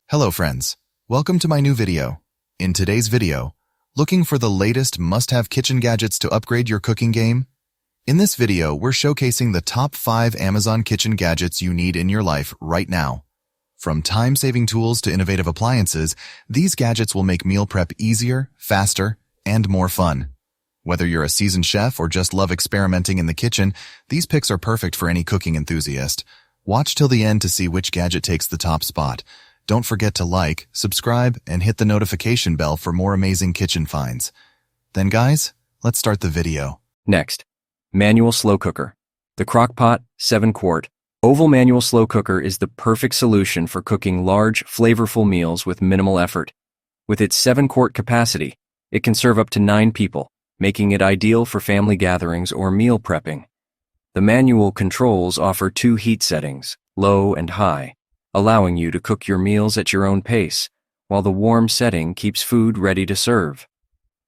Hello friends, welcome to my new video. In today's video, looking for the latest must-have kitchen gadgets to upgrade your cooking game? In this video, we're showcasing the top 5 Amazon kitchen gadgets you need in your life right now. From time-saving tools to innovative appliances, these gadgets will make meal prep easier, faster, and more fun. Whether you're a seasoned chef or just love experimenting in the kitchen, these picks are perfect for any cooking enthusiast. Watch till the end to see which gadget takes the top spot. Don't forget to like, subscribe, and hit the notification bell for more amazing kitchen finds. Then guys, let's start the video. Next, manual slow cooker. The Crock-Pot 7-quart oval manual slow cooker is the perfect solution for cooking large, flavorful meals with minimal effort. With its 7-quart capacity, it can serve up to 9 people, making it ideal for family gatherings or meal prepping. The manual controls offer 2 heat settings, low and high, allowing you to cook your meals at your own pace, while the warm setting keeps food ready to serve.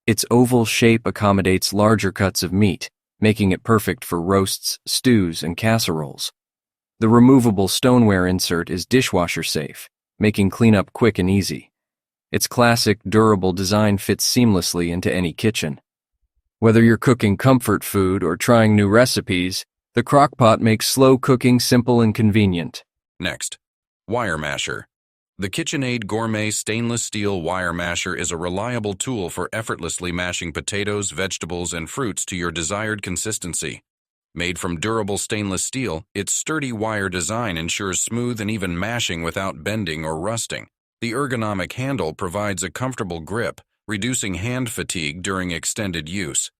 Its oval shape accommodates larger cuts of meat, making it perfect for roasts, stews, and casseroles. The removable stoneware insert is dishwasher safe, making cleanup quick and easy. Its classic, durable design fits seamlessly into any kitchen. Whether you're cooking comfort food or trying new recipes, the Crock-Pot makes slow cooking simple and convenient. Next, wire masher. The KitchenAid Gourmet stainless steel wire masher is a reliable tool for effortlessly mashing potatoes, vegetables, and fruits to your desired consistency. Made from durable stainless steel, its sturdy wire design ensures smooth and even mashing without bending or rusting. The ergonomic handle provides a comfortable grip, reducing hand fatigue during extended use.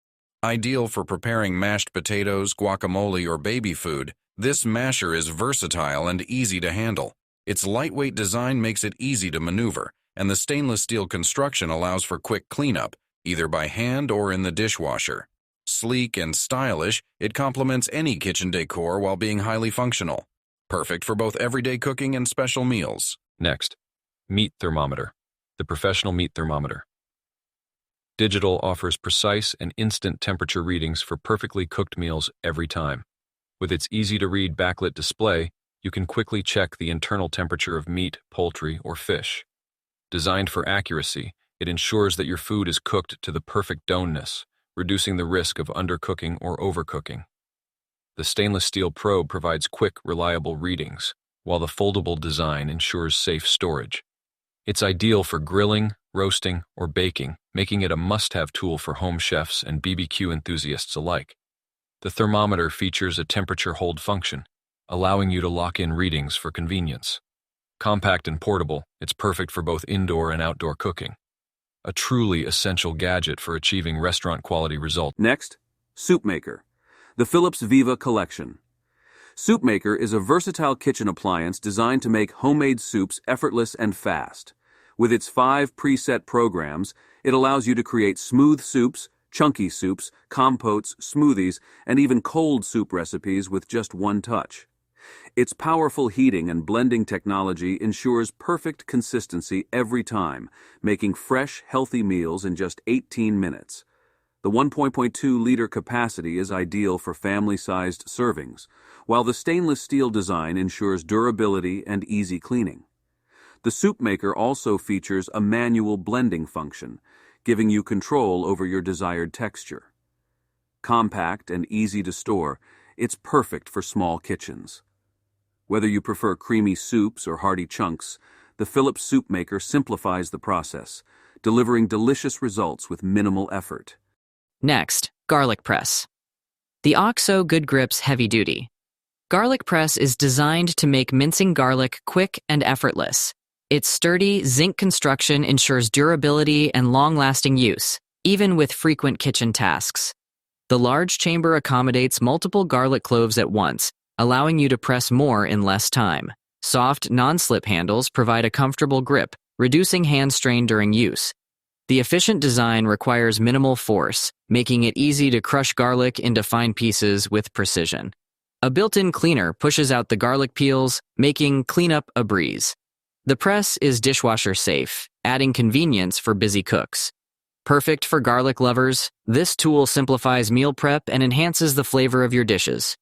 Ideal for preparing mashed potatoes, guacamole, or baby food, this masher is versatile and easy to handle. Its lightweight design makes it easy to maneuver, and the stainless steel construction allows for quick cleanup, either by hand or in the dishwasher. Sleek and stylish, it complements any kitchen decor while being highly functional. Perfect for both everyday cooking and special meals. Next, meat thermometer. The professional meat thermometer. Digital offers precise and instant temperature readings for perfectly cooked meals every time. With its easy-to-read backlit display, you can quickly check the internal temperature of meat, poultry, or fish. Designed for accuracy, it ensures that your food is cooked to the perfect doneness, reducing the risk of undercooking or overcooking. The stainless steel probe provides quick, reliable readings, while the foldable design ensures safe storage. It's ideal for grilling, roasting, or baking, making it a must-have tool for home chefs and BBQ enthusiasts alike. The thermometer features a temperature hold function, allowing you to lock in readings for convenience. Compact and portable, it's perfect for both indoor and outdoor cooking. A truly essential gadget for achieving restaurant-quality results. Next, Soup Maker. The Philips Viva Collection. Soup Maker is a versatile kitchen appliance designed to make homemade soups effortless and fast. With its 5 preset programs, it allows you to create smooth soups, chunky soups, compotes, smoothies, and even cold soup recipes with just one touch. Its powerful heating and blending technology ensures perfect consistency every time, making fresh, healthy meals in just 18 minutes. The 1.2-liter capacity is ideal for family-sized servings, while the stainless steel design ensures durability and easy cleaning. The Soup Maker also features a manual blending function, giving you control over your desired texture. Compact and easy to store, it's perfect for small kitchens. Whether you prefer creamy soups or hearty chunks, the Philips Soup Maker simplifies the process, delivering delicious results with minimal effort. Next, garlic press. The OXO Good Grips Heavy Duty. Garlic press is designed to make mincing garlic quick and effortless. Its sturdy, zinc construction ensures durability and long-lasting use, even with frequent kitchen tasks. The large chamber accommodates multiple garlic cloves at once, allowing you to press more in less time. Soft, non-slip handles provide a comfortable grip, reducing hand strain during use. The efficient design requires minimal force, making it easy to crush garlic into fine pieces with precision. A built-in cleaner pushes out the garlic peels, making cleanup a breeze. The press is dishwasher safe, adding convenience for busy cooks. Perfect for garlic lovers, this tool simplifies meal prep and enhances the flavor of your dishes.